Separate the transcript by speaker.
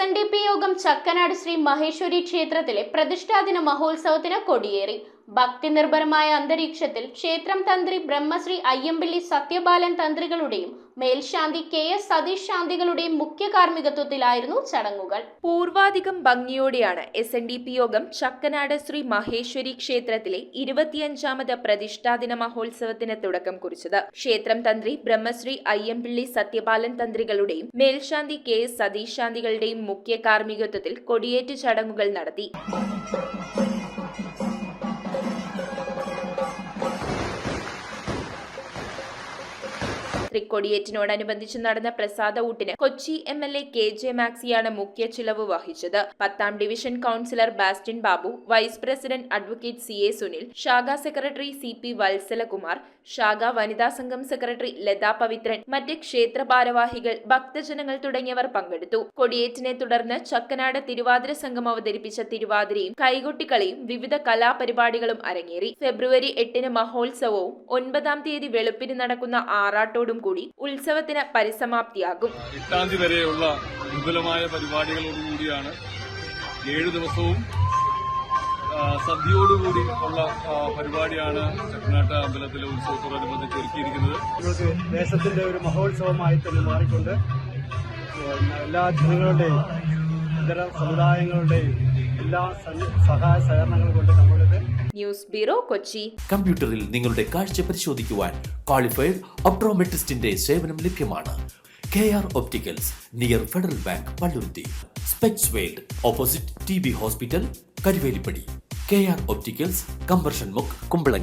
Speaker 1: SNDP യോഗം ചക്കനാട് ശ്രീ മഹേശ്വരി ക്ഷേത്രത്തിലെ പ്രതിഷ്ഠാദിന മഹോത്സവത്തിന് കൊടിയേറി. ഭക്തി നിർഭരമായ അന്തരീക്ഷത്തിൽ ക്ഷേത്രം തന്ത്രി ബ്രഹ്മശ്രീ അയ്യമ്പിള്ളി സത്യബാലൻ തന്ത്രികളുടെയും മേൽശാന്തി KS സതീഷ് ശാന്തികളുടെയും മുഖ്യ കാർമ്മികത്വത്തിലായിരുന്നു ചടങ്ങുകൾ.
Speaker 2: പൂർവാധികം ഭംഗിയോടെയാണ് SNDP യോഗം ചക്കനാട് ശ്രീ മഹേശ്വരി ക്ഷേത്രത്തിലെ 25ാമത് പ്രതിഷ്ഠാദിന മഹോത്സവത്തിന് തുടക്കം കുറിച്ചത്. ക്ഷേത്രം തന്ത്രി ബ്രഹ്മശ്രീ അയ്യമ്പിള്ളി സത്യബാലൻ തന്ത്രികളുടെയും മേൽശാന്തി KS സതീഷ് ശാന്തികളുടെയും മുഖ്യ കാർമ്മികത്വത്തിൽ കൊടിയേറ്റ് ചടങ്ങുകൾ നടത്തി. കൊടിയേറ്റിനോടനുബന്ധിച്ച് നടന്ന പ്രസാദ ഊട്ടിന് കൊച്ചി MLA KJ മാക്സിയാണ് മുഖ്യ ചിലവ് വഹിച്ചത്. 10ാം division councillor Bastin Babu, vice president advocate CA Sunil, ശാഖാ സെക്രട്ടറി CP വത്സലകുമാർ, ശാഖാ വനിതാ സംഘം സെക്രട്ടറി ലതാ പവിത്രൻ, മറ്റ് ക്ഷേത്ര ഭാരവാഹികൾ, ഭക്തജനങ്ങൾ തുടങ്ങിയവർ പങ്കെടുത്തു. കൊടിയേറ്റിനെ തുടർന്ന് ചക്കനാട് തിരുവാതിര സംഘം അവതരിപ്പിച്ച തിരുവാതിരയും കൈകൊട്ടിക്കളിയും വിവിധ കലാപരിപാടികളും അരങ്ങേറി. ഫെബ്രുവരി 8-ന് മഹോത്സവവും 9-ാം തീയതി വെളുപ്പിന് നടക്കുന്ന ആറാട്ടോടും കൂടി ഉത്സവത്തിന് പരിസമാപ്തിയാകും.
Speaker 3: 8-ാം തീയതി വരെയുള്ള വിപുലമായ പരിപാടികളോടുകൂടിയാണ് 7 ദിവസവും സദ്യയോടുകൂടി ഉള്ള പരിപാടിയാണ് ചക്കനാട്ട് അമ്പലത്തിലെ ഉത്സവത്തോടനുബന്ധിച്ച് ഒരുക്കിയിരിക്കുന്നത്.
Speaker 4: നമുക്ക് ദേശത്തിന്റെ ഒരു മഹോത്സവമായി തന്നെ മാറിക്കൊണ്ട് എല്ലാ ജനങ്ങളുടെയും ഇതര സമുദായങ്ങളുടെയും എല്ലാ സഹായ സഹകരണങ്ങൾ കൊണ്ട് നമ്മളിത്.
Speaker 2: News bureau, Kochi.
Speaker 5: കമ്പ്യൂട്ടറിൽ നിങ്ങളുടെ കാഴ്ച പരിശോധിക്കുവാൻ ക്വാളിഫൈഡ് ഒപ്ട്രോമെട്രിസ്റ്റിന്റെ സേവനം ലഭ്യമാണ്. KR opticals, near federal bank, Palluruthy. Specs world, opposite TB hospital, Karuvelippady. KR opticals, combustion മുക്ക്, കുമ്പളങ്ങി.